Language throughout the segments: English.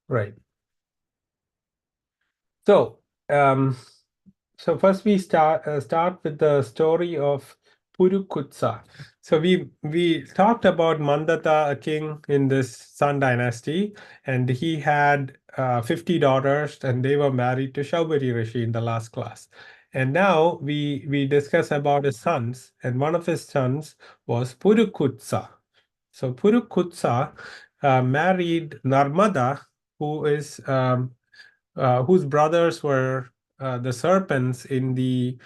Right. So, um, so first we start with the story of Purukutsa. So we talked about Mandata, a king in this Sun dynasty, and he had 50 daughters, and they were married to Shaubari Rishi in the last class. And now we discuss about his sons, and one of his sons was Purukutsa. So Purukutsa married Narmada, who is whose brothers were the serpents in the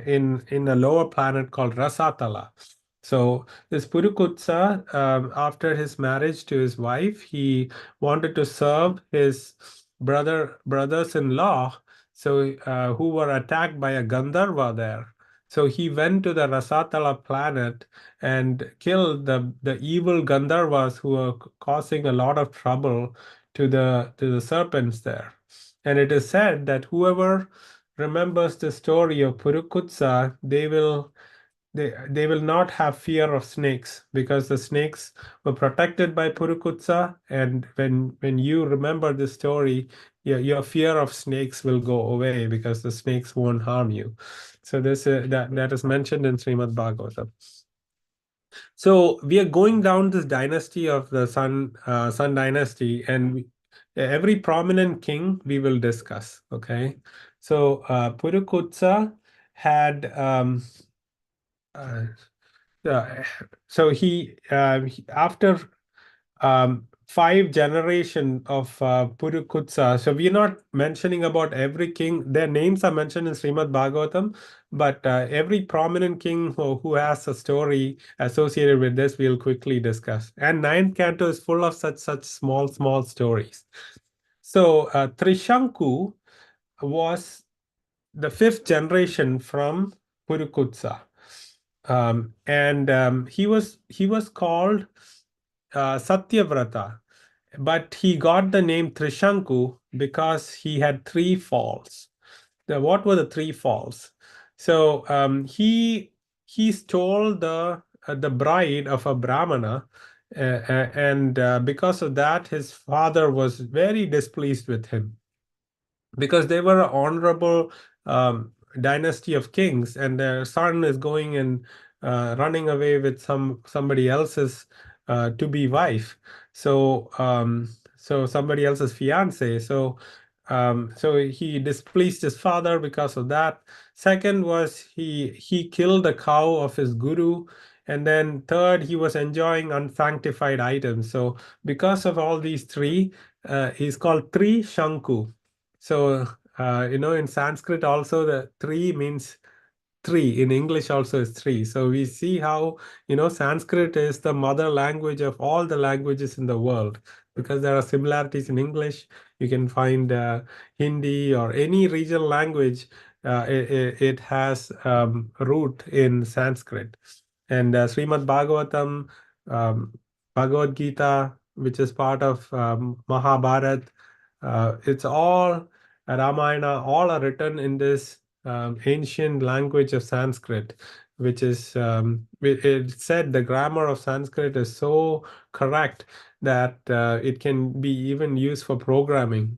in a lower planet called Rasatala. So this Purukutsa, after his marriage to his wife, he wanted to serve his brothers-in-law, so who were attacked by a Gandharva there. So he went to the Rasatala planet and killed the evil Gandharvas who were causing a lot of trouble to the serpents there. And it is said that whoever remembers the story of Purukutsa, they will not have fear of snakes because the snakes were protected by Purukutsa. And when you remember the story, your fear of snakes will go away because the snakes won't harm you. So this that is mentioned in Srimad Bhagavatam. So we are going down this dynasty of the Sun dynasty, and every prominent king we will discuss. Okay, so Purukutsa had uh, uh, so after five generation of Purukutsa. So we're not mentioning about every king. Their names are mentioned in Srimad Bhagavatam, but every prominent king who has a story associated with this, we'll quickly discuss. And ninth canto is full of such small stories. So Trishanku was the fifth generation from Purukutsa. And he was called Satyavrata, but he got the name Trishanku because he had three falls. What were the three falls? So he stole the bride of a Brahmana, and because of that, his father was very displeased with him because they were an honorable dynasty of kings, and their son is going and running away with somebody else's to be wife. So somebody else's fiance. So he displeased his father because of that. Second was he killed the cow of his guru. And then third, he was enjoying unsanctified items. So because of all these three, he's called Tri Shanku. So, in Sanskrit also the three means three. In English also is three. So we see how, Sanskrit is the mother language of all the languages in the world because there are similarities in English. You can find Hindi or any regional language. It has root in Sanskrit. And Srimad Bhagavatam, um, Bhagavad Gita, which is part of Mahabharat, it's all Ramayana, all are written in this ancient language of Sanskrit, which is it said the grammar of Sanskrit is so correct that it can be even used for programming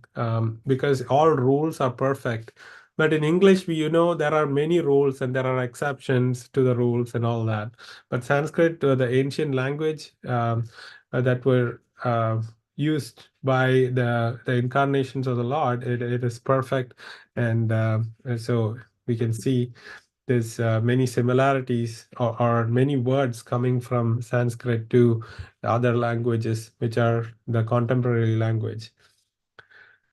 because all rules are perfect. But in English, there are many rules and there are exceptions to the rules and all that. But Sanskrit, the ancient language that were used by the incarnations of the Lord, it is perfect, and so we can see there's many similarities or many words coming from Sanskrit to other languages, which are the contemporary language.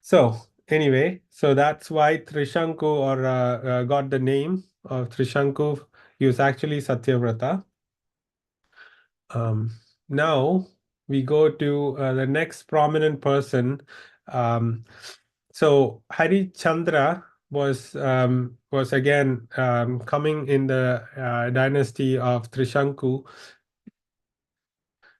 So anyway, so that's why Trishanku got the name of Trishanku. He was actually Satyavrata. Um, Now we go to the next prominent person. Um, so Hari Chandra was again coming in the dynasty of Trishanku.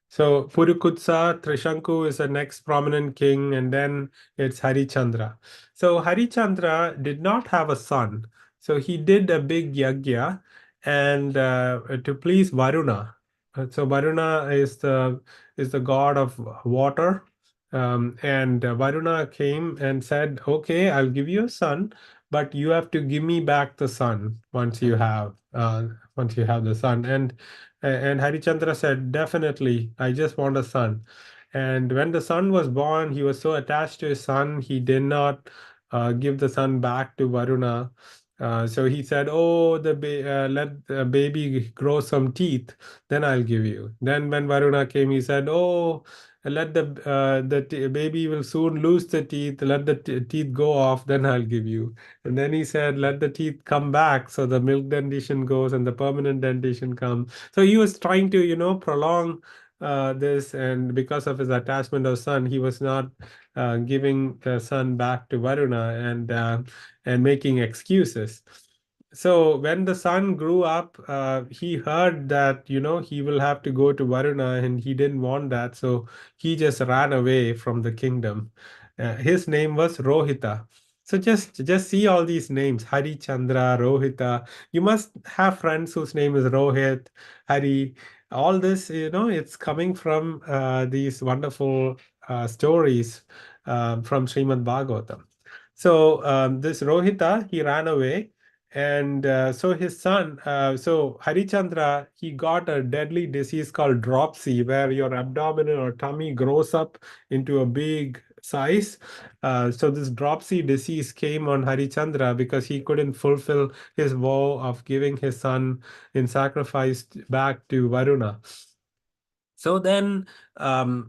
So Purukutsa, Trishanku is the next prominent king, and then it's Harichandra. So Harichandra did not have a son, so he did a big yagya, and to please Varuna. So Varuna is the god of water, And Varuna came and said, "Okay, I'll give you a son, but you have to give me back the son once you have the son." And Harichandra said, "Definitely, I just want a son." And when the son was born, he was so attached to his son, he did not give the son back to Varuna. So he said, "Oh, let the baby grow some teeth, then I'll give you." Then when Varuna came, he said, "Oh, let the baby will soon lose the teeth. Let the teeth go off, then I'll give you." And then he said, "Let the teeth come back, so the milk dentition goes and the permanent dentition comes." So he was trying to, prolong this, and because of his attachment of son, he was not giving the son back to Varuna, and making excuses. So when the son grew up, he heard that, he will have to go to Varuna, and he didn't want that. So he just ran away from the kingdom. His name was Rohita. So just see all these names: Hari Chandra, Rohita. You must have friends whose name is Rohit, Hari. All this, it's coming from these wonderful stories from Srimad Bhagavatam. So this Rohita, he ran away, and so his son, so Harichandra, he got a deadly disease called dropsy, where your abdomen or tummy grows up into a big size. So this dropsy disease came on Harichandra because he couldn't fulfill his vow of giving his son in sacrifice back to Varuna. So then, the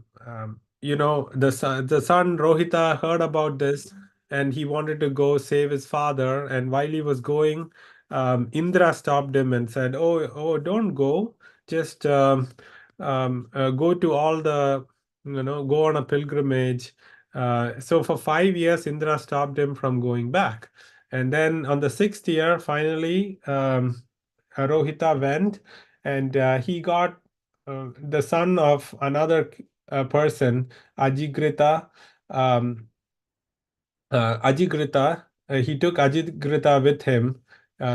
son Rohita heard about this, and he wanted to go save his father. And while he was going, Indra stopped him and said, "Oh, don't go. Just go to all the, go on a pilgrimage." So for 5 years, Indra stopped him from going back. And then on the sixth year, finally, Rohita went, and he got the son of another person, Ajigrita. Um, Ajigrita, he took Ajigrita with him,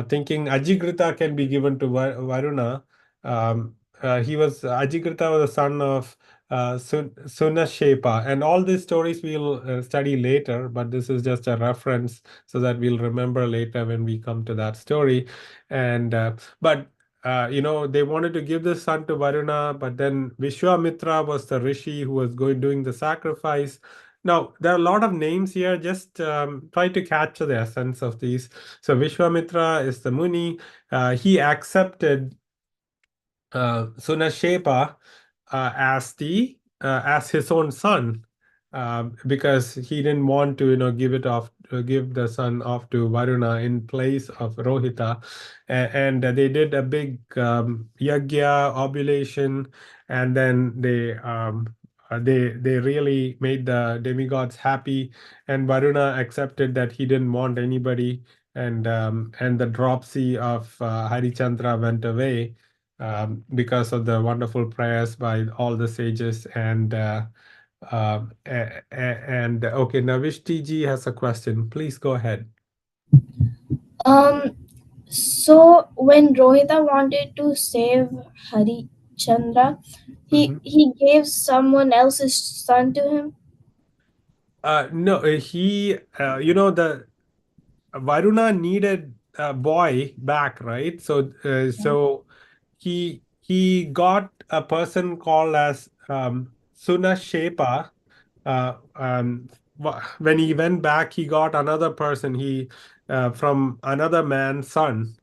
thinking Ajigrita can be given to Varuna. Ajigrita was the son of Sunashepa, and all these stories we'll study later, but this is just a reference so that we'll remember later when we come to that story. And but they wanted to give the son to Varuna, but then Vishwamitra was the rishi who was going doing the sacrifice. Now, there are a lot of names here. Just try to capture the essence of these. So, Vishwamitra is the Muni. He accepted Sunashepa as his own son, because he didn't want to give the son off to Varuna in place of Rohita. And they did a big yagya oblation, and then they really made the demigods happy, and Varuna accepted that he didn't want anybody, and the dropsy of Harichandra went away, because of the wonderful prayers by all the sages. And okay, Navishti ji has a question. Please go ahead. Um, so when Rohita wanted to save Harichandra, Mhm. he gave someone else's son to him. No, the Varuna needed a boy back, right? So he got a person called as Sunashepa. When he went back, he got another person. From another man's son.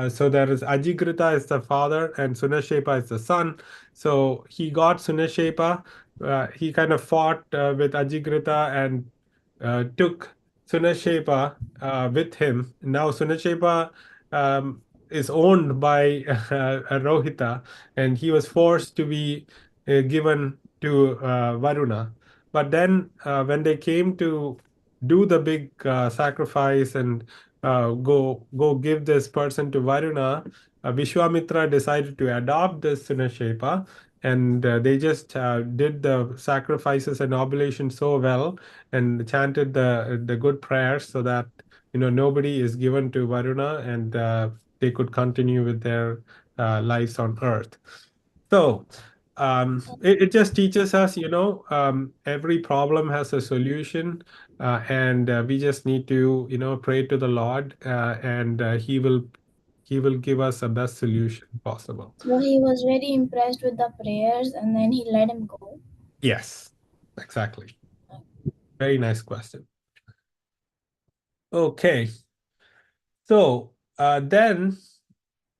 So there is Ajigrita is the father, and Sunashepa is the son. So he got Sunashepa. He kind of fought with Ajigrita, and took Sunashepa with him. Now Sunashepa is owned by Rohita, and he was forced to be given to Varuna. But then when they came to do the big sacrifice and go give this person to Varuna, Vishwamitra decided to adopt this Sunashepa, and they just did the sacrifices and oblations so well, and chanted the good prayers, so that nobody is given to Varuna, and they could continue with their lives on earth. So It just teaches us, every problem has a solution, and we just need to, pray to the Lord, and he will give us the best solution possible. So he was very impressed with the prayers and then he let him go. Yes, exactly. Very nice question. Okay, so then.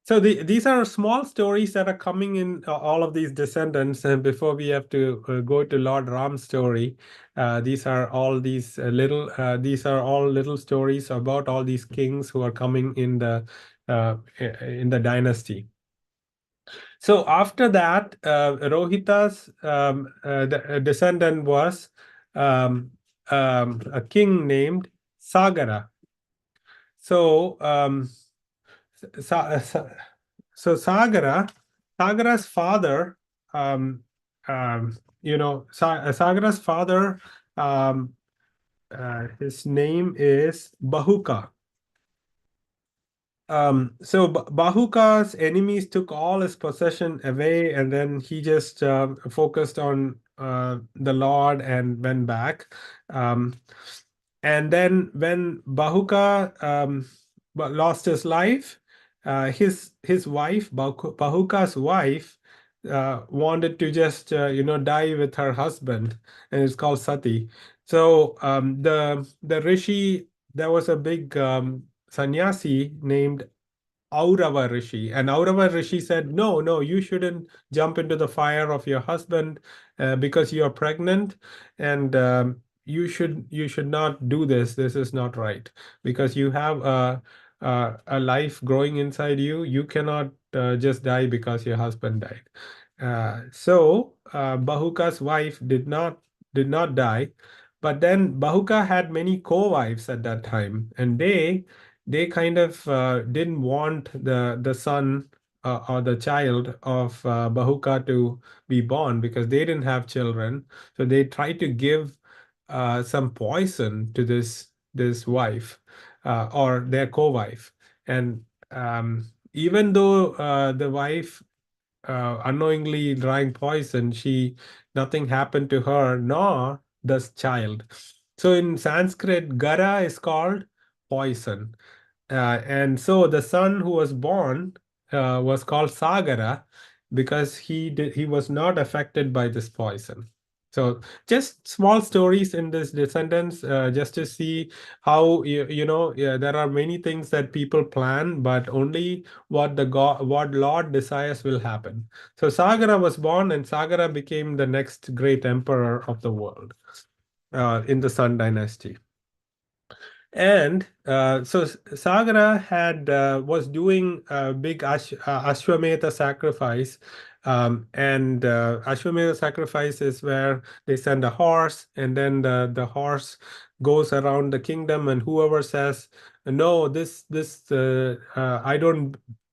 So these are small stories that are coming in, all of these descendants. And before we have to go to Lord Ram's story, these are all little stories about all these kings who are coming in the dynasty. So after that, Rohita's descendant was a king named Sagara. So Sa- Sa- so Sagara's father, um, Sagara's father, um, his name is Bahuka. So Bahuka's enemies took all his possession away, and then he just focused on the Lord and went back. Um, and then when Bahuka lost his life, his wife, Bahuka's wife, wanted to just die with her husband, and it's called Sati. So the rishi, there was a big sannyasi named Aurava Rishi. And Aurava Rishi said, no, no, you shouldn't jump into the fire of your husband because you are pregnant, and you should not do this. This is not right because you have a life growing inside you. You cannot just die because your husband died. So Bahuka's wife did not die, but then Bahuka had many co-wives at that time, and they kind of didn't want the son or the child of Bahuka to be born because they didn't have children. So they tried to give some poison to this wife or their co-wife, and even though the wife unknowingly drank poison, nothing happened to her nor the child. So in Sanskrit, gara is called poison. And so the son who was born was called Sagara because he was not affected by this poison. So just small stories in this descendants, just to see how yeah, there are many things that people plan, but only what Lord desires will happen. So Sagara was born, and Sagara became the next great emperor of the world in the Sun dynasty. And so Sagara had was doing a big Ashwamedha sacrifice, and Ashwamedha sacrifice is where they send a horse, and then the horse goes around the kingdom, and whoever says no, this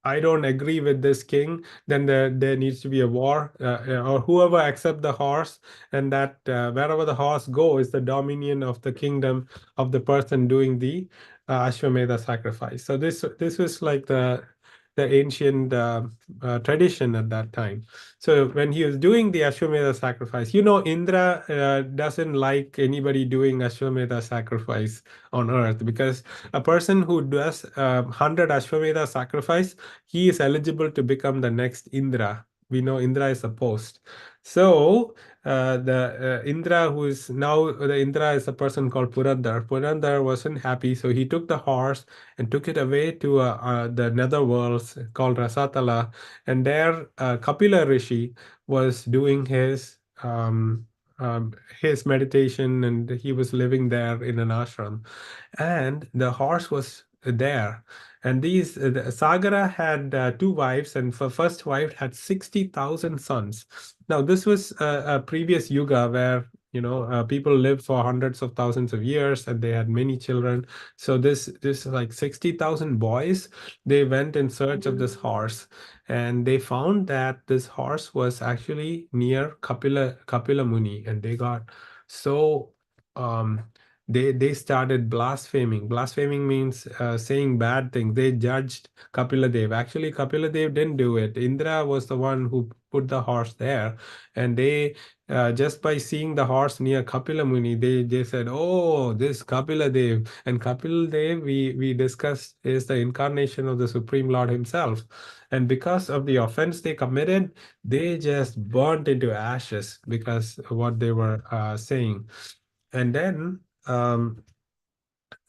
I don't agree with this king, then there needs to be a war, or whoever accept the horse, and that wherever the horse go is the dominion of the kingdom of the person doing the Ashwamedha sacrifice. So this was like the ancient tradition at that time. So when he was doing the Ashwamedha sacrifice, Indra doesn't like anybody doing Ashwamedha sacrifice on earth, because a person who does 100 Ashwamedha sacrifice, he is eligible to become the next Indra. We know Indra is a post. So the Indra, who is now the Indra, is a person called Purandar. Purandar wasn't happy, so he took the horse and took it away to the nether worlds called Rasatala, and there Kapila Rishi was doing his meditation, and he was living there in an ashram, and the horse was there. And Sagara had two wives, and for first wife had 60,000 sons. Now, this was a previous yuga where people lived for hundreds of thousands of years, and they had many children. So this like 60,000 boys. They went in search of this horse, and they found that this horse was actually near Kapila Muni, and they got so um, they started blaspheming. Blaspheming means saying bad things. They judged Kapila Dev. Actually, Kapila Dev didn't do it. Indra was the one who put the horse there, and they just by seeing the horse near Kapila Muni, they said, "Oh, this Kapila Dev." And Kapila Dev, we discussed, is the incarnation of the Supreme Lord Himself. And because of the offense they committed, they just burnt into ashes because of what they were saying. And then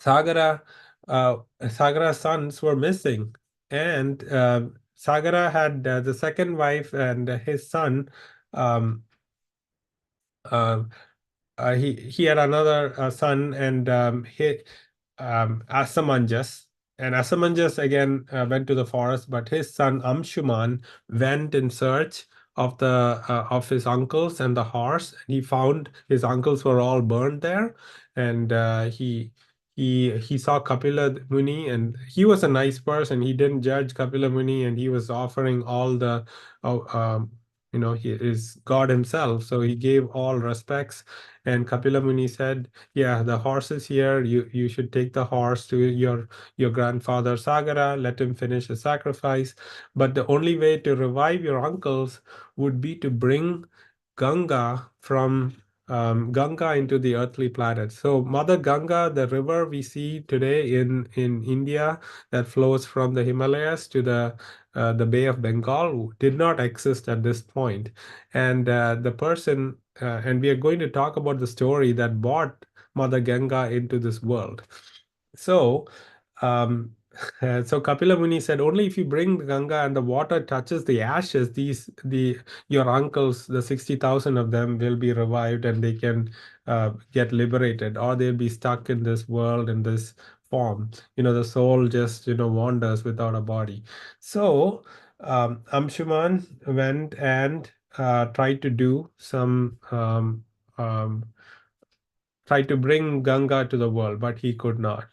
Sagara, Sagara's sons were missing, and Sagara had the second wife and his son. Um, uh, he had another son, and Asamanjas. And Asamanjas again went to the forest, but his son Amshuman went in search of his uncles and the horse. And he found his uncles were all burned there, and he saw Kapila Muni, and he was a nice person. He didn't judge Kapila Muni, and he was offering all the uh, um, he is God himself, so he gave all respects. And Kapila Muni said, "Yeah, the horse is here. You should take the horse to your grandfather Sagara. Let him finish the sacrifice. But the only way to revive your uncles would be to bring Ganga from Ganga into the earthly planet." So Mother Ganga, the river we see today in India that flows from the Himalayas to the Bay of Bengal, did not exist at this point. And the person, and we are going to talk about the story that brought Mother Ganga into this world. So, um, so Kapila Muni said, only if you bring the Ganga and the water touches the ashes, your uncles, the 60,000 of them, will be revived and they can get liberated, or they'll be stuck in this world in this form. The soul just wanders without a body. So Amshuman went and tried to do some um, tried to bring Ganga to the world, but he could not.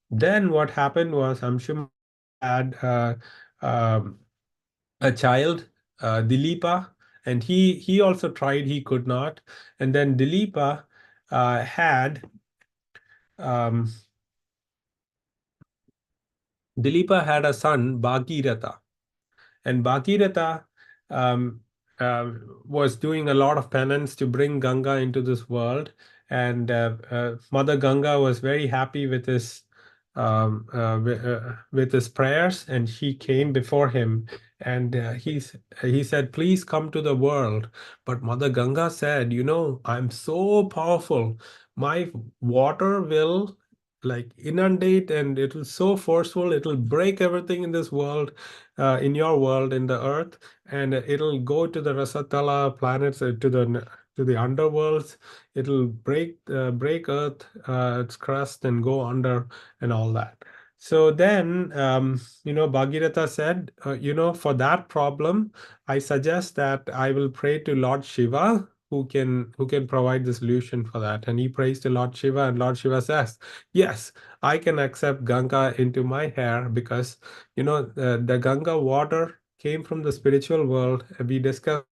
Then what happened was Amshuman had a child, Dilipa, and he also tried, he could not. And then Dilipa had um, Dilipa had a son, Bhagirath. And Bhagirath um, uh, was doing a lot of penance to bring Ganga into this world. And Mother Ganga was very happy with his prayers, and she came before him, and he said, "Please come to the world." But Mother Ganga said, "I'm so powerful. My water will like inundate, and it'll so forceful, it'll break everything in this world, in your world, in the earth, and it'll go to the Rasatala planets, to the underworlds. It'll break Earth, its crust, and go under, and all that." So then, Bhagirath said, for that problem, I suggest that I will pray to Lord Shiva, who can provide the solution for that. And he prays to Lord Shiva, and Lord Shiva says, "Yes, I can accept Ganga into my hair, because the Ganga water came from the spiritual world." We discussed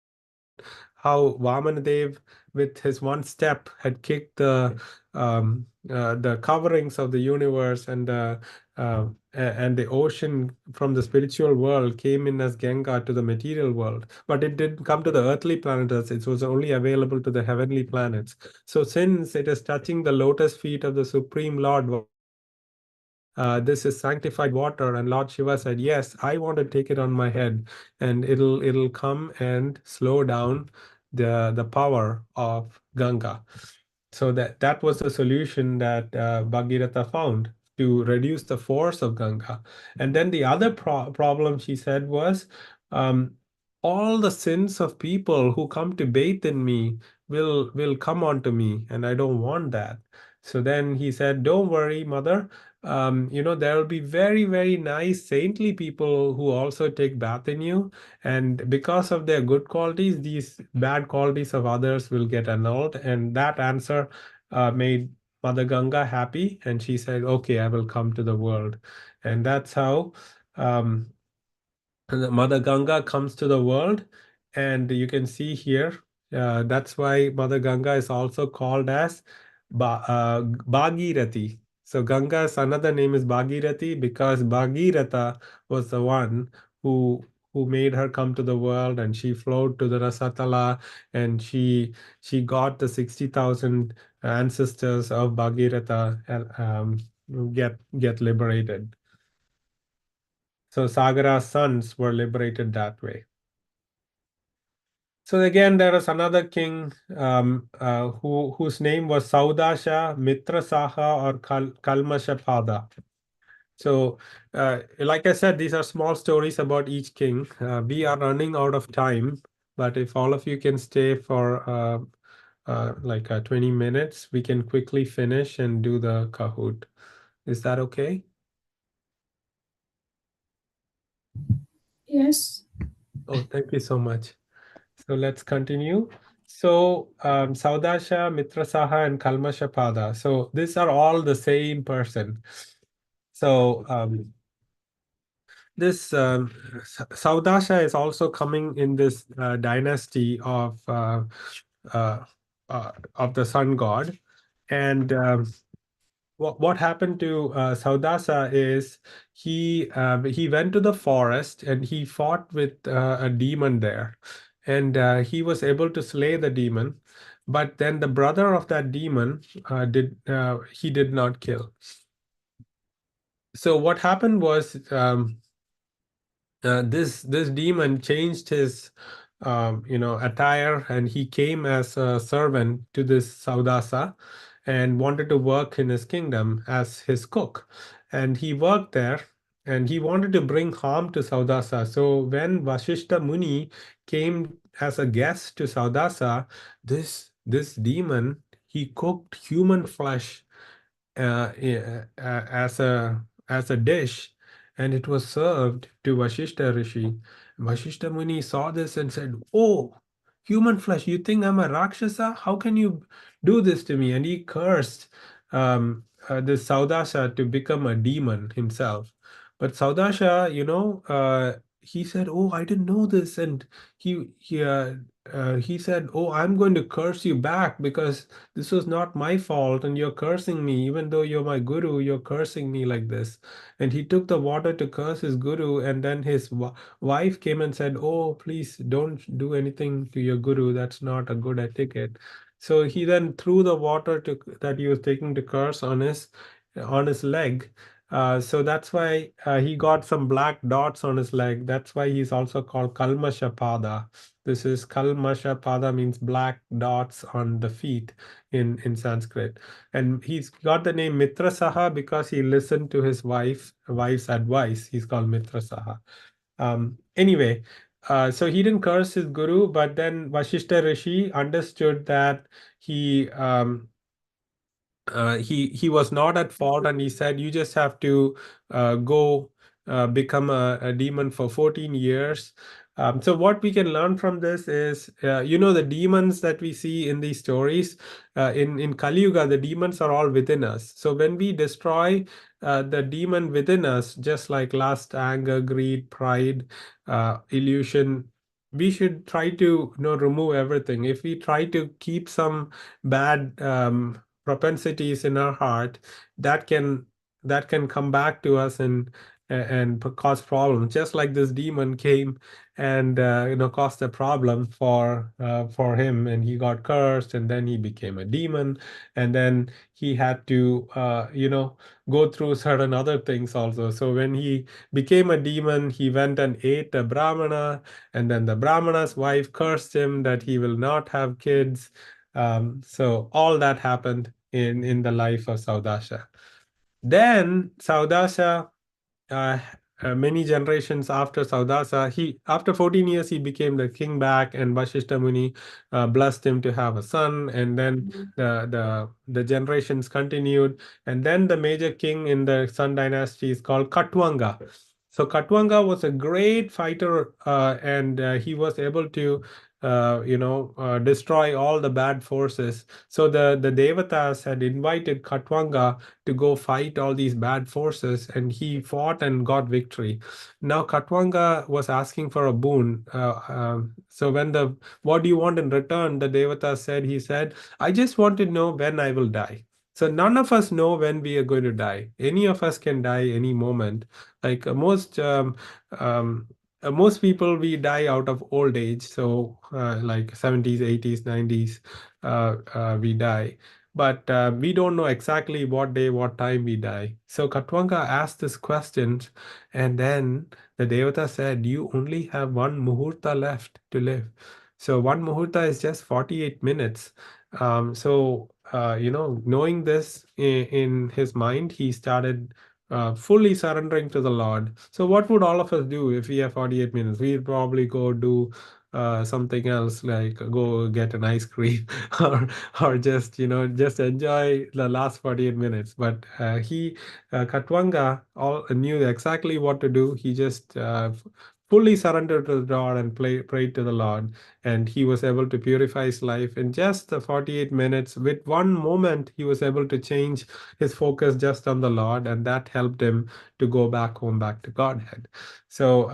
about how Vamanadev, with his one step, had kicked the coverings of the universe, and the ocean from the spiritual world came in as Ganga to the material world, but it didn't come to the earthly planets. It was only available to the heavenly planets. So since it is touching the lotus feet of the Supreme Lord Vamanadev, this is sanctified water. And Lord Shiva said, "Yes, I want to take it on my head, and it'll come and slow down the power of Ganga." So that was the solution that Bhagirath found to reduce the force of Ganga. And then the other problem, she said, was um, all the sins of people who come to bathe in me will come onto me, and I don't want that. So then he said, "Don't worry, mother. There will be very, very nice, saintly people who also take bath in you. And because of their good qualities, these bad qualities of others will get annulled." And that answer made Mother Ganga happy. And she said, "Okay, I will come to the world." And that's how um, Mother Ganga comes to the world. And you can see here, that's why Mother Ganga is also called as Bhagirathi. So Ganga's another name is Bhagirathi because Bhagirata was the one who made her come to the world, and she flowed to the Rasatala, and she got the 60,000 ancestors of Bhagirata get liberated. So Sagara's sons were liberated that way. So again, there is another king whose name was Saudasha, Mitrasaha, or Kalmashapada. So, like I said, these are small stories about each king. We are running out of time, but if all of you can stay for like 20 minutes, we can quickly finish and do the Kahoot. Is that okay? Yes. Oh, thank you so much. So let's continue. So Saudasha, Mitrasaha, and Kalmashapada. So these are all the same person. So this Saudasha is also coming in this dynasty uh, of the sun god. And what happened to Saudasa is he went to the forest and he fought with a demon there, and he was able to slay the demon, but then the brother of that demon did not kill. So what happened was this demon changed his attire, and he came as a servant to this Saudasa and wanted to work in his kingdom as his cook. And he worked there, and he wanted to bring harm to Saudasa. So when Vashishta Muni came as a guest to Saudasa, this demon, he cooked human flesh as a dish, and it was served to Vashishta Rishi. Vashishta Muni saw this and said, "Oh, human flesh! You think I'm a Rakshasa? How can you do this to me?" And he cursed this Saudasha to become a demon himself. But Saudasha, he said, "Oh, I didn't know this," and he said, "Oh, I'm going to curse you back because this was not my fault, and you're cursing me. Even though you're my guru, you're cursing me like this." And he took the water to curse his guru, and then his wife came and said, "Oh, please don't do anything to your guru. That's not a good etiquette." So he then threw the water that he was taking to curse on his leg. So that's why he got some black dots on his leg. That's why he's also called Kalmashapada. This is Kalmashapada, means black dots on the feet in Sanskrit. And he's got the name Mitrasaha because he listened to his wife's advice. He's called Mitrasaha. Anyway, so he didn't curse his guru, but then Vashishta Rishi understood that he he was not at fault, and he said, "You just have to go become a demon for 14 years." So what we can learn from this is, the demons that we see in these stories, in Kali Yuga, the demons are all within us. So when we destroy the demon within us, just like lust, anger, greed, pride, illusion, we should try to remove everything. If we try to keep some bad propensities in our heart, that can come back to us and cause problems, just like this demon came and caused a problem for him, and he got cursed, and then he became a demon, and then he had to go through certain other things also. So when he became a demon, he went and ate a brahmana, and then the brahmana's wife cursed him that he will not have kids. So all that happened in the life of Saudasha. Then Saudasha, uh, many generations after Saudasa, after 14 years he became the king back, and Vashishta Muni blessed him to have a son, and then the generations continued, and then the major king in the Sun dynasty is called Katwanga. So Katwanga was a great fighter, and he was able to destroy all the bad forces. So the devatas had invited Katwanga to go fight all these bad forces, and he fought and got victory. Now Katwanga was asking for a boon. So when the what do you want in return? The devata said, he said, I just want to know when I will die. So none of us know when we are going to die. Any of us can die any moment. Like most people, we die out of old age. So like 70s, 80s, 90s, we die. But we don't know exactly what day, what time we die. So Katwanga asked this question, and then the Devata said, you only have one muhurta left to live. So one muhurta is just 48 minutes. Knowing this in his mind, he started fully surrendering to the Lord. So, what would all of us do if we have 48 minutes? We'd probably go do something else, like go get an ice cream, or just just enjoy the last 48 minutes. But Katwanga all knew exactly what to do. He just fully surrendered to the Lord and prayed to the Lord, and he was able to purify his life in just the 48 minutes. With one moment, he was able to change his focus just on the Lord, and that helped him to go back home, back to Godhead. So,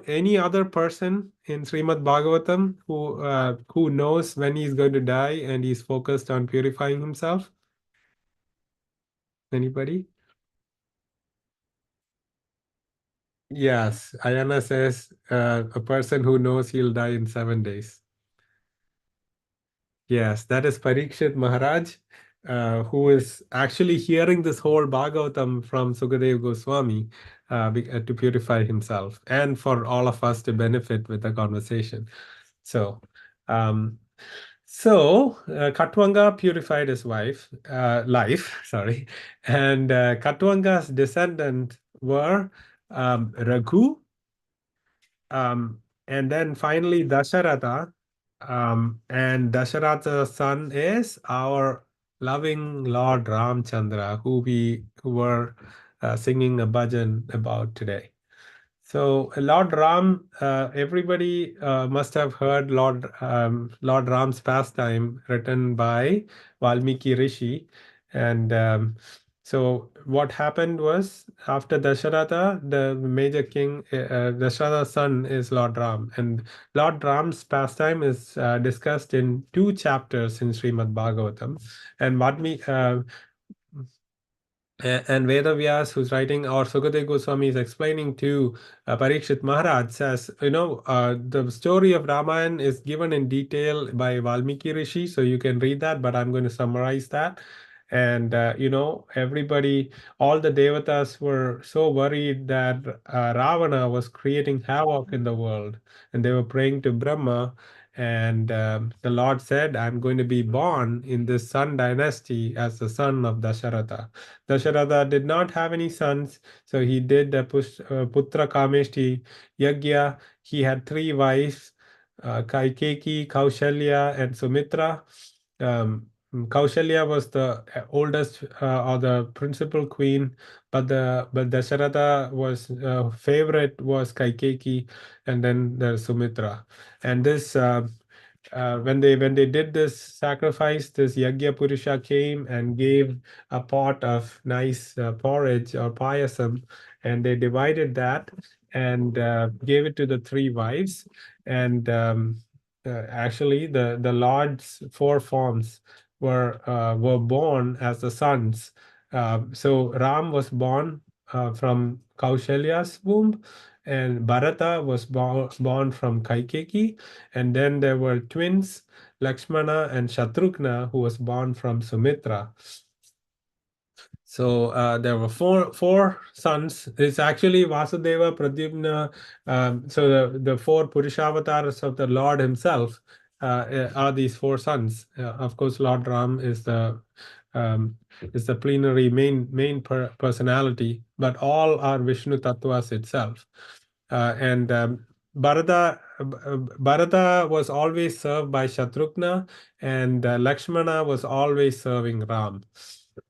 any other person in Srimad Bhagavatam who knows when he's going to die and he's focused on purifying himself? Anybody? Yes, Ayana says a person who knows he'll die in 7 days. Yes, that is Parikshit Maharaj, who is actually hearing this whole Bhagavatam from Sukadeva Goswami to purify himself and for all of us to benefit with the conversation. So, um, Katwanga purified his life, sorry, and Katwanga's descendants were Raghu, and then finally Dasharatha. And Dasharatha's son is our loving Lord Ramchandra, who were singing a bhajan about today. So Lord Ram, everybody must have heard Lord Ram's pastime written by Valmiki Rishi, and what happened was after Dasharatha, the major king, Dasharatha's son is Lord Ram, and Lord Ram's pastime is discussed in 2 chapters in Srimad Bhagavatam, and and Vedavyas, who's writing, or Sukadeva Goswami is explaining to Parikshit Maharaj, says, the story of Ramayana is given in detail by Valmiki Rishi, so you can read that, but I'm going to summarize that. And, everybody, all the devatas were so worried that Ravana was creating havoc in the world, and they were praying to Brahma. And the Lord said, I'm going to be born in this Sun dynasty as the son of Dasharatha. Dasharatha did not have any sons, so he did the Putra Kameshti Yagya. He had 3 wives, Kaikeki, Kaushalya, and Sumitra. Kaushalya was the oldest or the principal queen, but Dasharatha was favorite was Kaikeki, and then there's Sumitra. And this when they did this sacrifice, this Yagya Purusha came and gave a pot of nice porridge or payasam, and they divided that and gave it to the 3 wives. And actually, the Lord's 4 forms were born as the sons. So Ram was born from Kaushalya's womb, and Bharata was born from Kaikeki, and then there were twins, Lakshmana and Shatrughna, who was born from Sumitra. So there were four sons. It's actually Vasudeva, Pradyumna. So the 4 Purushavatars of the Lord Himself are these 4 sons. Of course, Lord Ram um, is the plenary main personality, but all are Vishnu Tattvas itself. And Bharata was always served by Shatrughna, and Lakshmana was always serving Ram.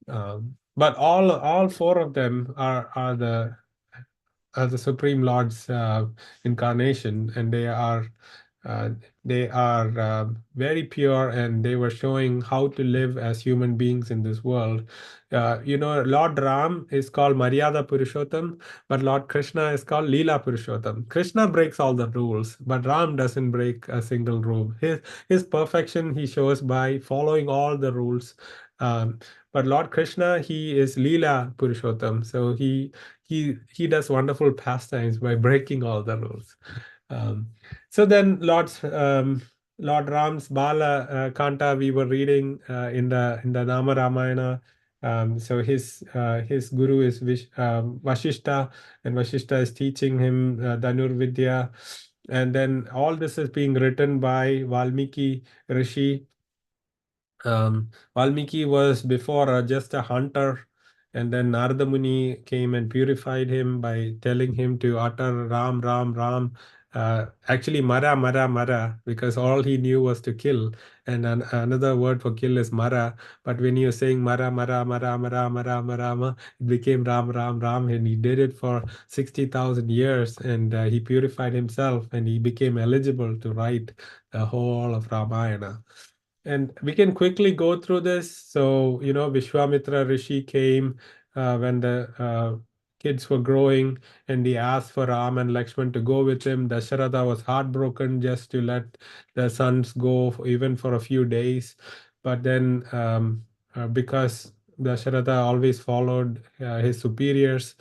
But all 4 of them are the Supreme Lord's incarnation, and they are they are very pure, and they were showing how to live as human beings in this world. Lord Ram is called Maryada Purushottam, but Lord Krishna is called Leela Purushottam. Krishna breaks all the rules, but Ram doesn't break a single rule. His perfection he shows by following all the rules. Um, but Lord Krishna, he is Leela Purushottam, so he does wonderful pastimes by breaking all the rules. Um, so then Lord Ram's Bala Kanta we were reading in the Nama Ramayana. So his guru is Vashishta, and Vashishta is teaching him Dhanur Vidya, and then all this is being written by Valmiki Rishi. Valmiki was before just a hunter, and then Narada Muni came and purified him by telling him to utter Ram, Ram, Ram. Actually, Mara, Mara, Mara, because all he knew was to kill. And another word for kill is Mara. But when you're saying Mara, Mara, Mara, Mara, Mara, Mara, Mara, it became Ram, Ram, Ram. And he did it for 60,000 years. And he purified himself, and he became eligible to write the whole of Ramayana. And we can quickly go through this. So, Vishwamitra Rishi came when the kids were growing, and he asked for Ram and Lakshman to go with him. Dasharatha was heartbroken just to let the sons go even for a few days. But then, because Dasharatha always followed his superiors,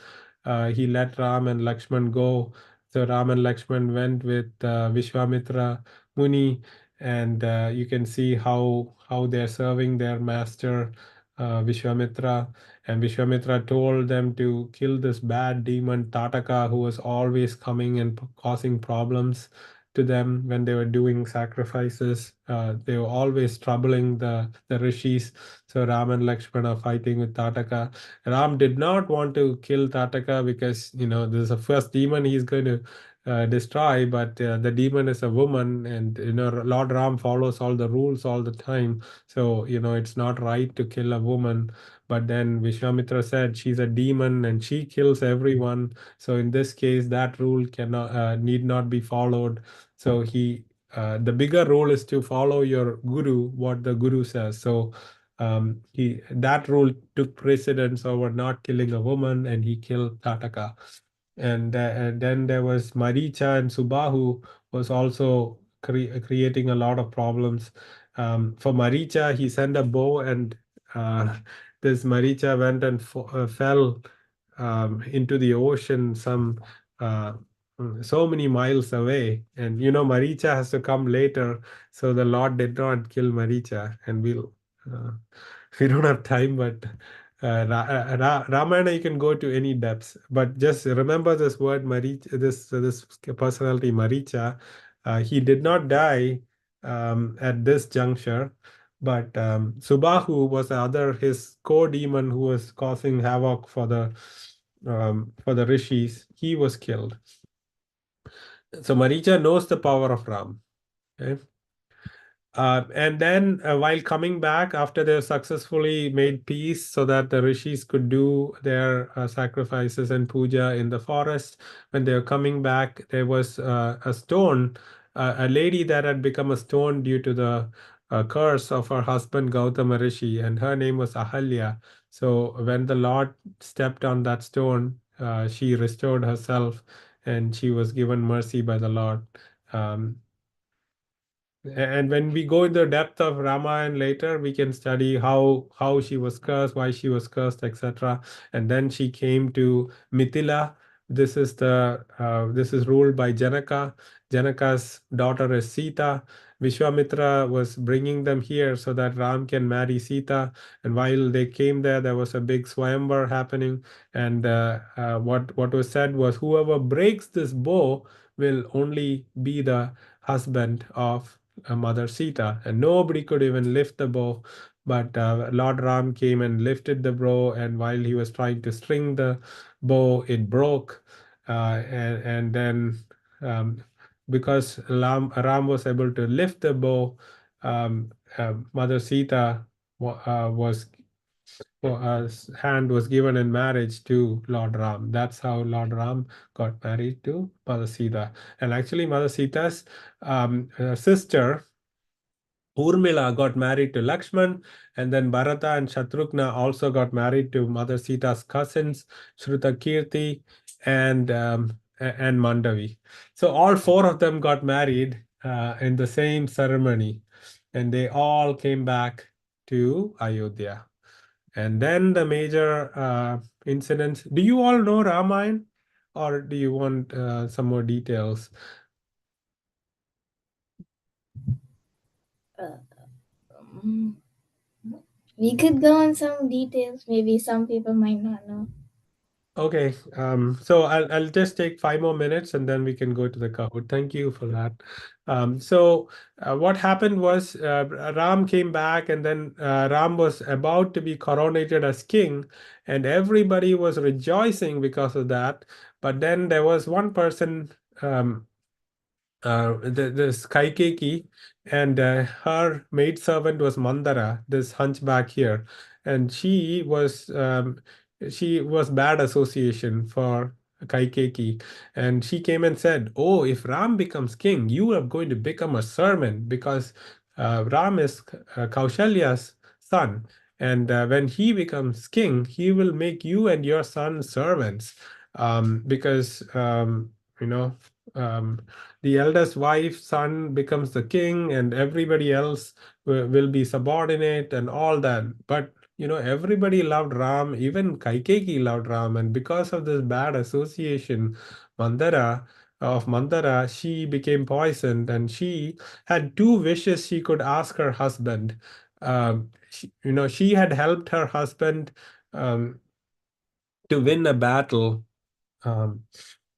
he let Ram and Lakshman go. So Ram and Lakshman went with Vishwamitra Muni, and you can see how they're serving their master Vishwamitra. And Vishwamitra told them to kill this bad demon Tataka, who was always coming and causing problems to them when they were doing sacrifices. They were always troubling the rishis. So Ram and Lakshmana are fighting with Tataka. Ram did not want to kill Tataka because this is the first demon he's going to destroy, but the demon is a woman, and Lord Ram follows all the rules all the time. So it's not right to kill a woman. But then Vishwamitra said she's a demon and she kills everyone. So in this case, that rule cannot need not be followed. So the bigger rule is to follow your guru, what the guru says. So he that rule took precedence over not killing a woman, and he killed Tataka. And then there was Maricha and Subahu was also creating a lot of problems. For Maricha, he sent a bow, and uh, this Maricha went and fell into the ocean uh, so many miles away. And Maricha has to come later, so the Lord did not kill Maricha. And uh, we don't have time, but Ramayana, you can go to any depths, but just remember this word Maricha, this personality Maricha. He did not die at this juncture, but Subahu was the other, his co-demon who was causing havoc for the rishis. He was killed. So Maricha knows the power of Ram. Okay? And then, while coming back after they successfully made peace so that the rishis could do their sacrifices and puja in the forest, when they were coming back, there was a stone, a lady that had become a stone due to the curse of her husband Gautama Rishi, and her name was Ahalya. So when the Lord stepped on that stone, she restored herself, and she was given mercy by the Lord. Um, and when we go in the depth of Ramayana later, we can study how she was cursed, why she was cursed, etc. And then she came to Mithila. This is ruled by Janaka. Janaka's daughter is Sita. Vishwamitra was bringing them here so that Ram can marry Sita. And while they came there, there was a big swayamvar happening. And what was said was, whoever breaks this bow will only be the husband of Mother Sita, and nobody could even lift the bow. But Lord Ram came and lifted the bow, and while he was trying to string the bow, it broke. And then, um, because Ram was able to lift the bow, Mother Sita was hand was given in marriage to Lord Ram. That's how Lord Ram got married to Mother Sita. And actually, Mother Sita's sister Urmila got married to Lakshman, and then Bharata and Shatrughna also got married to Mother Sita's cousins, Shrutakirti and Mandavi. So all four of them got married in the same ceremony, and they all came back to Ayodhya. And then the major incidents. Do you all know Ramayana, or do you want some more details? Uh, um, we could go on some details. Maybe some people might not know. Okay, so I'll just take 5 more minutes and then we can go to the Kahoot. Thank you for that. What happened was Ram came back, and then Ram was about to be coronated as king, and everybody was rejoicing because of that. But then there was one person, um, this Kaikeki, and her maidservant was Mandara, this hunchback here, and she was bad association for Kaikeki, and she came and said, "Oh, if Ram becomes king, you are going to become a servant because Ram is Kaushalya's son." And when he becomes king, he will make you and your son servants, because you know um, the eldest wife son becomes the king, and everybody else will be subordinate and all that. But everybody loved Ram, even Kaikeyi loved Ram, and because of this bad association, mandara Mandara, she became poisoned, and she had two wishes she could ask her husband. She had helped her husband um, to win a battle. um,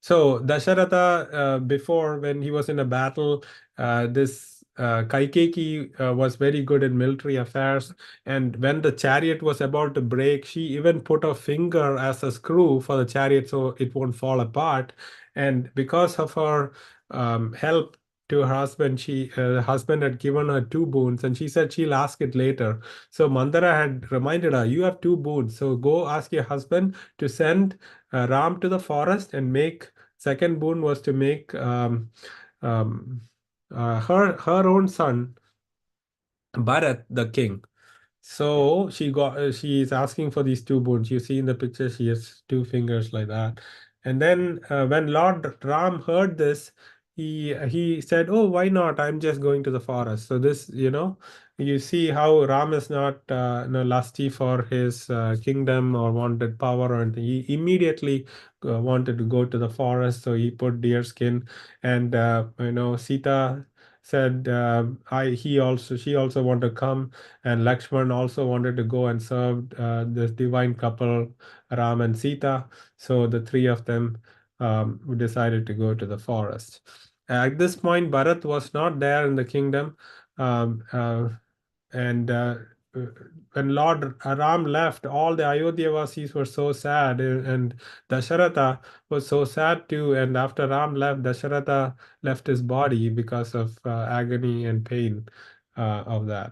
so Dasharatha, before, when he was in a battle, this Kaikeki was very good in military affairs. And when the chariot was about to break, she even put a finger as a screw for the chariot so it won't fall apart. And because of her help to her husband, the husband had given her two boons, and she said she'll ask it later. So Mandara had reminded her, "You have two boons, so go ask your husband to send Ram to the forest and make." Second boon was to make um, her own son Bharat the king. So she is asking for these two boons. You see in the picture, she has two fingers like that. And then when Lord Ram heard this, he said, "Oh, why not? I'm just going to the forest." So this, you see how Ram is not lusty for his kingdom or wanted power or anything. He immediately wanted to go to the forest, so he put deer skin, and Sita said, I he also she also wanted to come, and Lakshman also wanted to go and serve this divine couple, Ram and Sita. So the three of them decided to go to the forest. At this point, Bharat was not there in the kingdom, um, uh, and uh, when Lord Ram left, all the Ayodhya were so sad, and Dasharatha was so sad too. And after Ram left, Dasharatha left his body because of agony and pain of that.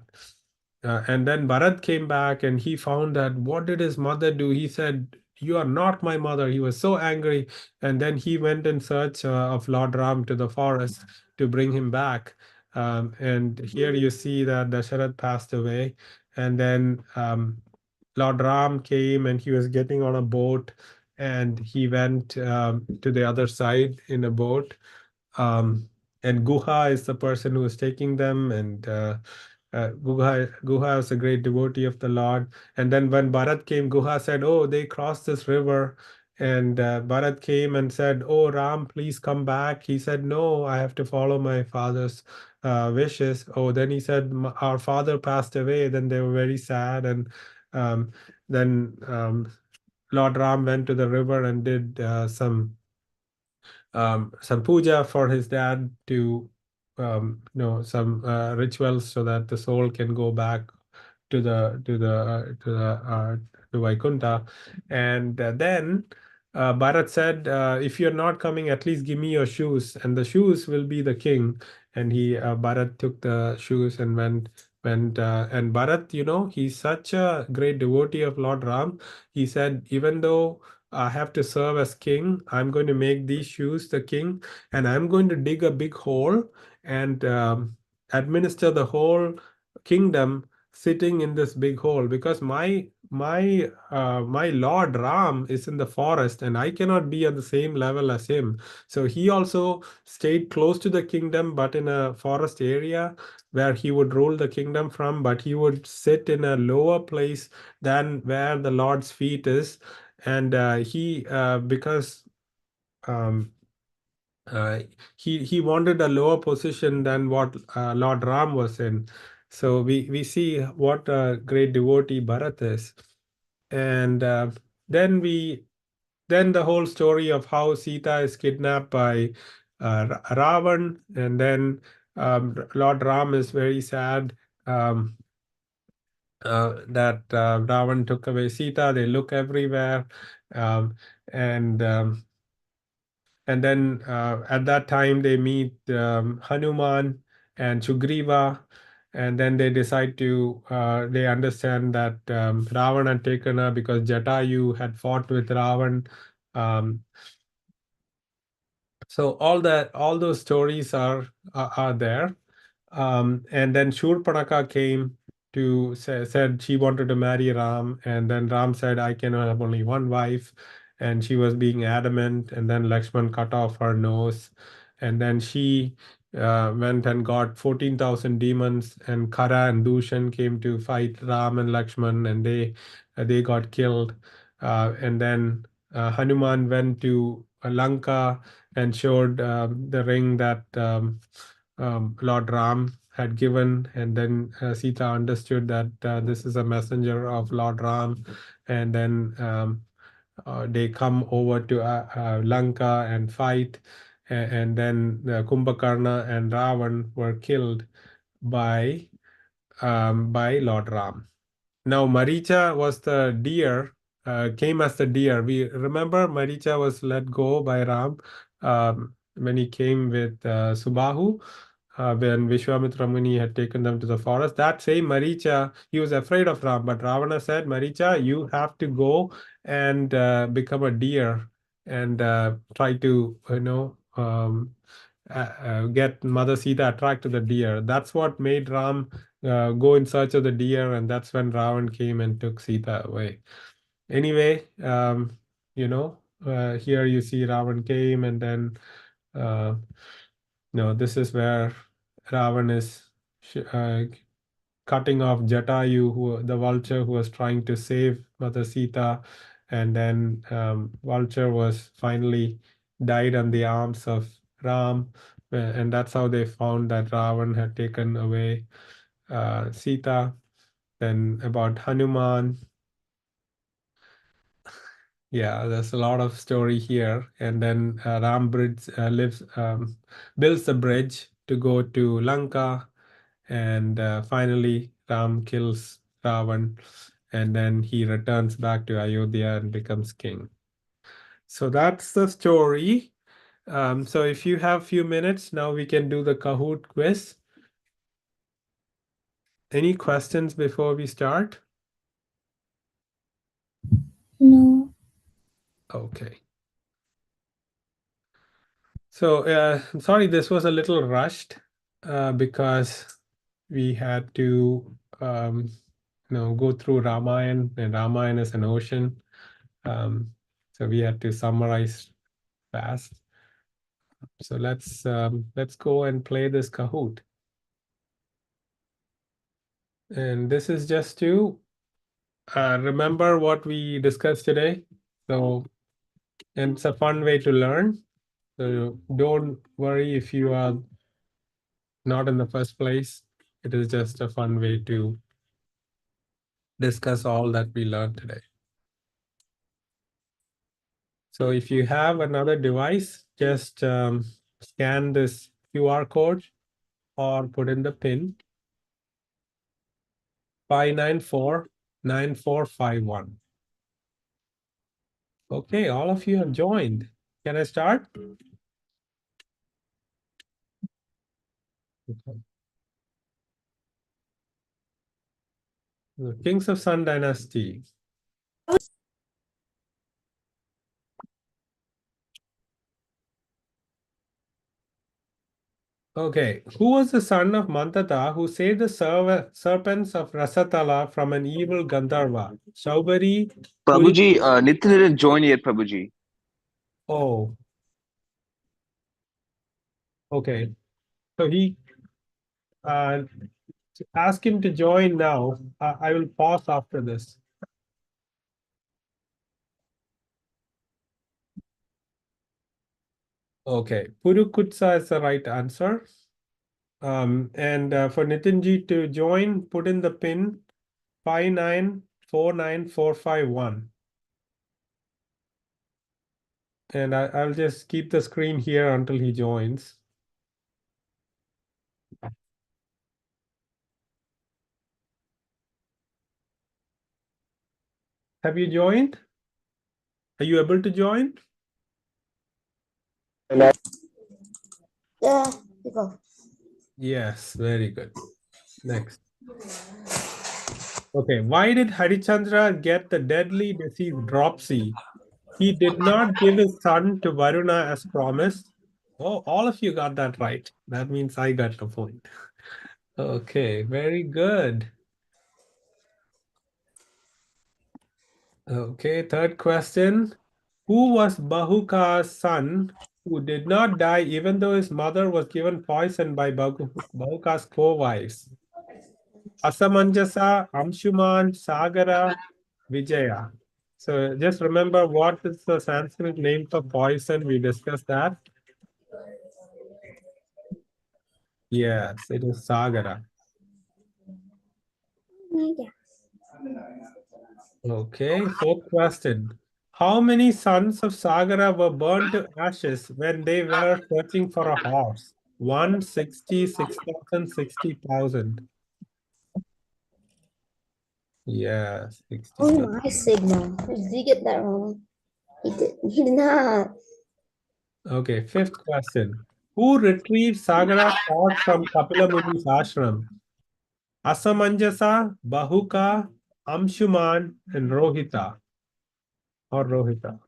And then Bharat came back, and he found that what did his mother do? He said, "You are not my mother." He was so angry. And then he went in search of Lord Ram to the forest to bring him back. And here you see that Dasharat passed away. And then Lord Ram came, and he was getting on a boat, and he went to the other side in a boat. And Guha is the person who is taking them, and Guha is a great devotee of the Lord. And then when Bharat came, Guha said, "Oh, they crossed this river." And Bharat came and said, "Oh, Ram, please come back." He said, "No, I have to follow my father's wishes." Oh, then he said, Our father passed away." Then they were very sad. And um, then Lord Ram went to the river and did some puja for his dad, to some rituals so that the soul can go back to Vaikuntha. And then Bharat said, "If you're not coming, at least give me your shoes, and the shoes will be the king." And Bharat took the shoes and went And Bharat, he's such a great devotee of Lord Ram. He said, even though I have to serve as king, I'm going to make these shoes the king, and I'm going to dig a big hole and administer the whole kingdom sitting in this big hole, because my Lord Ram is in the forest and I cannot be on the same level as him. So he also stayed close to the kingdom, but in a forest area where he would rule the kingdom from, but he would sit in a lower place than where the Lord's feet is. And he because um, uh, he wanted a lower position than what Lord Ram was in. So we see what a great devotee Bharat is. And then we then the whole story of how Sita is kidnapped by Ravan, and then Lord Ram is very sad that Ravan took away Sita. They look everywhere, um, and and then at that time they meet Hanuman and Sugriva, and then they decide to they understand that Ravan had taken her because Jatayu had fought with Ravan. Um, so all those stories are there. And then Shurpanaka came to said she wanted to marry Ram, and then Ram said, I can have only one wife, and she was being adamant. And then Lakshman cut off her nose, and then she went and got 14,000 demons, and Kara and Dushan came to fight Ram and Lakshman, and they got killed. And then Hanuman went to Lanka and showed the ring that Lord Ram had given, and then Sita understood that this is a messenger of Lord Ram, and then they come over to Lanka and fight, and then Kumbhakarna and Ravan were killed by Lord Ram. Now Maricha was the deer, came as the deer. We remember Maricha was let go by Ram when he came with Subahu, when Vishwamitra Muni had taken them to the forest. That same Maricha, he was afraid of Ram, but Ravana said, Maricha, you have to go and become a deer and try to, get Mother Sita attracted to the deer. That's what made Ram go in search of the deer, and that's when Ravan came and took Sita away. Anyway, here you see Ravan came, and then uh, no, this is where Ravan is cutting off Jatayu, who the vulture who was trying to save Mother Sita, and then vulture was finally died on the arms of Ram, and that's how they found that Ravan had taken away Sita. Then about Hanuman, yeah, there's a lot of story here, and then Ram builds a bridge to go to Lanka, and finally Ram kills Ravan, and then he returns back to Ayodhya and becomes king. So that's the story. So if you have few minutes now, we can do the Kahoot quiz. Any questions before we start? No. Okay. So I'm sorry, this was a little rushed because we had to go through Ramayana, and Ramayana is an ocean. So we had to summarize fast. So let's go and play this Kahoot. And this is just to remember what we discussed today. So, and it's a fun way to learn. So don't worry if you are not in the first place. It is just a fun way to discuss all that we learned today. So if you have another device, just scan this QR code or put in the PIN 5949451. Okay, all of you have joined. Can I start? Okay. The kings of Sun dynasty. Okay, who was the son of Mantata who saved the serpents of Rasatala from an evil Gandharva? Shaubari, Puri. Prabhuji, Nitin didn't join yet, Prabhuji. Oh, okay. So he uh, ask him to join now. I will pause after this. Okay, Purukutsa is the right answer. And for Nitinji to join, put in the pin 5949451. And I'll just keep the screen here until he joins. Have you joined? Are you able to join? Yeah, you go. Yes, very good. Next. Okay, why did Harichandra get the deadly disease dropsy? He did not give his son to Varuna as promised. Oh, all of you got that right. That means I got the point. Okay, very good. Okay, third question. Who was Bahuka's son who did not die even though his mother was given poison by Bahuka's co-wives? Asamanjasa, Amshuman, Sagara, Vijaya. So just remember what is the Sanskrit name for poison. We discussed that. Yes, it is Sagara. Yeah. Okay, fourth question. How many sons of Sagara were burned to ashes when they were searching for a horse? 160, 6,000, 60,000. Yeah, Oh 60,000. my signal. Did you get that wrong? He did not. Okay, fifth question. Who retrieved Sagara's thoughts from Kapila Muni's ashram? Asamanjasa, Bahuka, Amshuman, and Rohita or Rohita.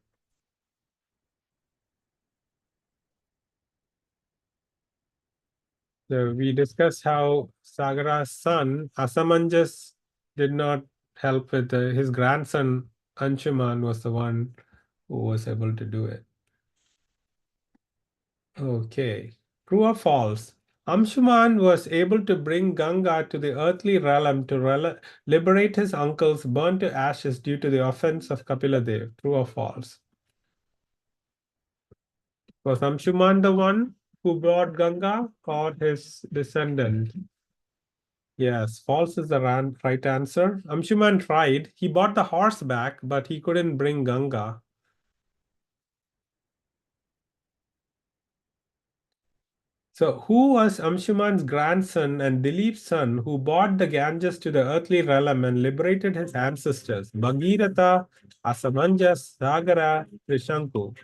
So we discussed how Sagara's son Asamanjas did not help with his grandson Anshuman was the one who was able to do it. Okay, true or false? Amshuman was able to bring Ganga to the earthly realm to liberate his uncles burned to ashes due to the offense of Kapila Dev. True or false? Was Amshuman the one who brought Ganga or his descendant? Yes, false is the right answer. Amshuman tried. He bought the horse back, but he couldn't bring Ganga. So, who was Amshuman's grandson and Dilip's son who brought the Ganges to the earthly realm and liberated his ancestors? Bhagirath, Asamanjas, Sagara, Trishanku.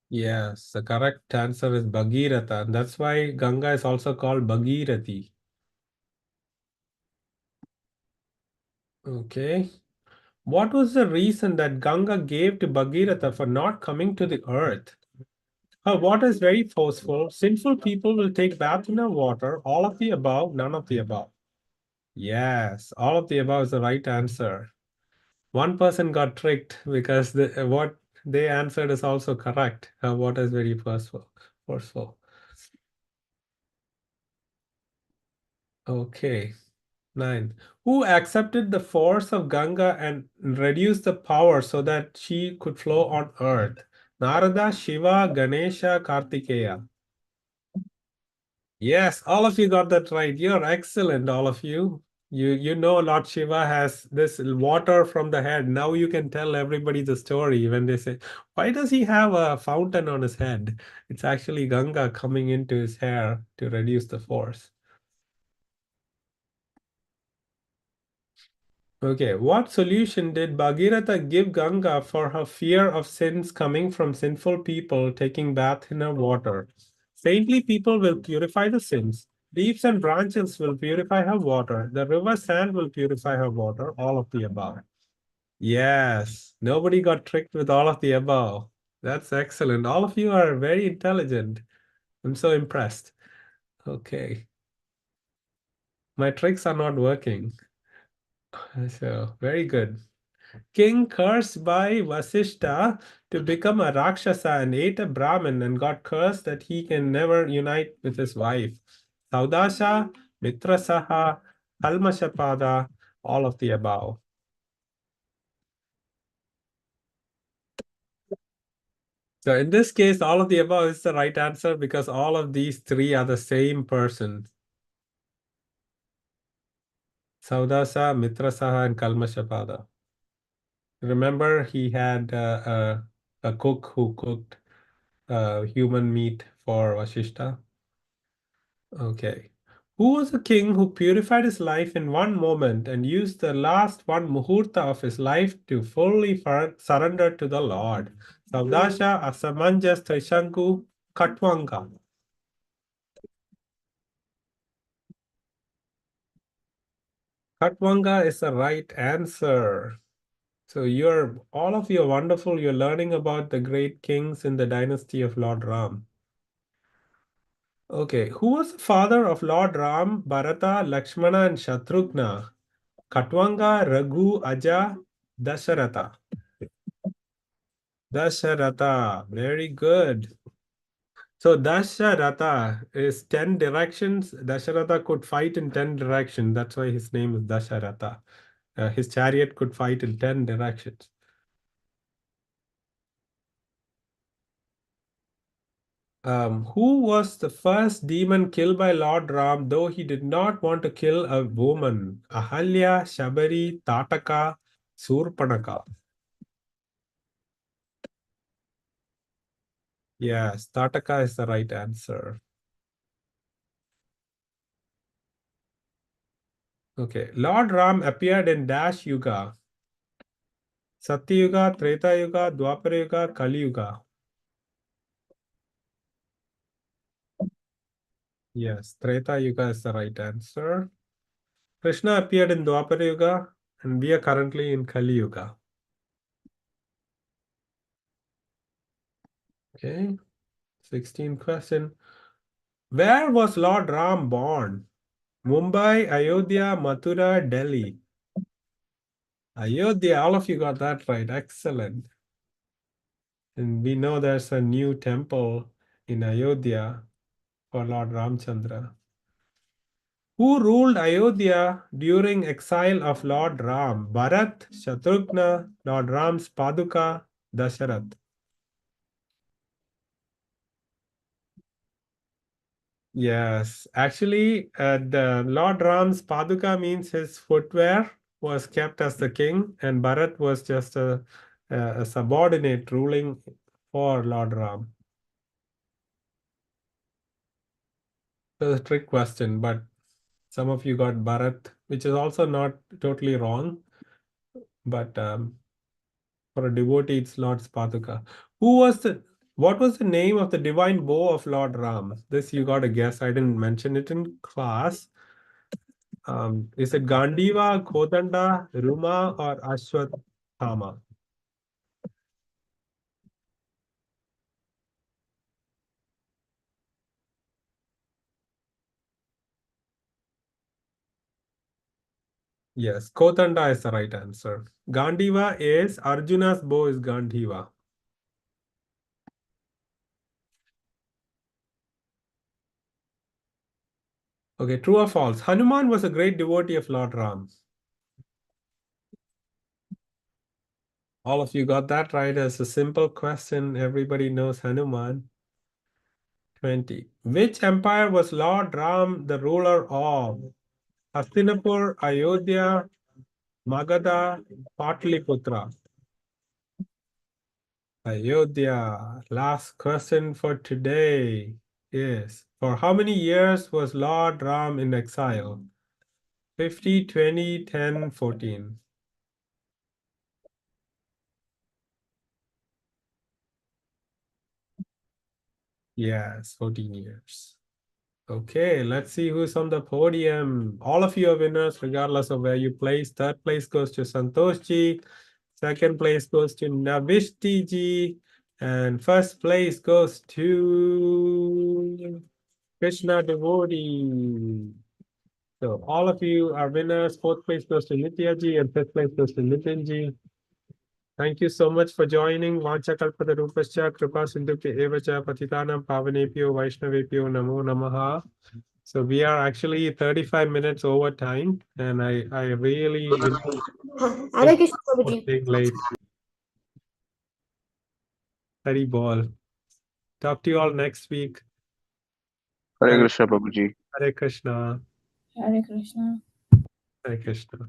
Yes, the correct answer is Bhagirath, and that's why Ganga is also called Bhagirathi. Okay. What was the reason that Ganga gave to Bhagirath for not coming to the earth? Her water is very forceful. Sinful people will take bath in her water. All of the above, none of the above. Yes, all of the above is the right answer. One person got tricked because what they answered is also correct. Her water is very forceful. Forceful. Okay. 9. Who accepted the force of Ganga and reduced the power so that she could flow on earth? Narada, Shiva, Ganesha, Kartikeya. Yes, all of you got that right. You're excellent, all of you. You know Lord Shiva has this water from the head. Now you can tell everybody the story when they say, why does he have a fountain on his head? It's actually Ganga coming into his hair to reduce the force. Okay, what solution did Bhagirath give Ganga for her fear of sins coming from sinful people taking bath in her water? Saintly people will purify the sins. Leaves and branches will purify her water. The river sand will purify her water. All of the above. Yes, nobody got tricked with all of the above. That's excellent. All of you are very intelligent. I'm so impressed. Okay. My tricks are not working. So, very good. King cursed by Vasishta to become a Rakshasa and ate a Brahmin and got cursed that he can never unite with his wife. Saudasha, Mitrasaha, Kalmashapada, all of the above. So in this case, all of the above is the right answer because all of these three are the same person. Saudasa, Mitrasaha, and Kalmashapada. Remember, he had a cook who cooked human meat for Vasishta. Okay. Who was a king who purified his life in one moment and used the last one muhurta of his life to fully surrender to the Lord? Saudasha, Asamanjas, Trishanku, Katwanga. Katwanga is the right answer. So you're all of you are wonderful. You're learning about the great kings in the dynasty of Lord Ram. Okay, who was the father of Lord Ram, Bharata, Lakshmana, and Shatrughna? Katwanga, Raghu, Aja, Dasharatha. Dasharatha, very good. So Dasharatha is 10 directions. Dasharatha could fight in 10 directions. That's why his name is Dasharatha. His chariot could fight in 10 directions. Who was the first demon killed by Lord Ram, though he did not want to kill a woman? Ahalya, Shabari, Tataka, Surpanaka. Yes, Tataka is the right answer. Okay, Lord Ram appeared in Dash Yuga. Satyuga, Treta Yuga, Dwapara Yuga, Kali Yuga. Yes, Treta Yuga is the right answer. Krishna appeared in Dwapara Yuga, and we are currently in Kali Yuga. Okay, 16th question. Where was Lord Ram born? Mumbai, Ayodhya, Mathura, Delhi. Ayodhya, all of you got that right. Excellent. And we know there's a new temple in Ayodhya for Lord Ramchandra. Who ruled Ayodhya during exile of Lord Ram? Bharat, Shatrughna, Lord Ram's Paduka, Dasharath. Yes, actually, the Lord Ram's Paduka means his footwear was kept as the king, and Bharat was just a subordinate ruling for Lord Ram. So it's a trick question, but some of you got Bharat, which is also not totally wrong, but for a devotee, it's Lord's Paduka. What was the name of the divine bow of Lord Ram? This you got a guess. I didn't mention it in class. Is it Gandiva, Kodanda, Ruma, or Ashwathama? Yes, Kotanda is the right answer. Gandiva is Arjuna's bow is Gandiva. Okay, true or false? Hanuman was a great devotee of Lord Ram. All of you got that right as a simple question. Everybody knows Hanuman. 20. Which empire was Lord Ram the ruler of? Hastinapur, Ayodhya, Magadha, Patliputra. Ayodhya. Last question for today is, for how many years was Lord Ram in exile? 50, 20, 10, 14. Yes, 14 years. Okay, let's see who's on the podium. All of you are winners, regardless of where you place. Third place goes to Santosh ji. Second place goes to Navishti ji. And first place goes to Krishna devotee. So all of you are winners. Fourth place goes to Nitya ji and fifth place goes to Nitin ji. Thank you so much for joining. Vanchakalpatarupascha kripa sindhubhya evacha patitanam pavanebhyo vaishnavebhyo namo namaha. So we are actually 35 minutes over time, and I really Hare Krishna, for Prabhuji. staying late. Hari ball. Talk to you all next week. Hare Krishna, Prabhuji. Hare Krishna. Hare Krishna. Hare Krishna.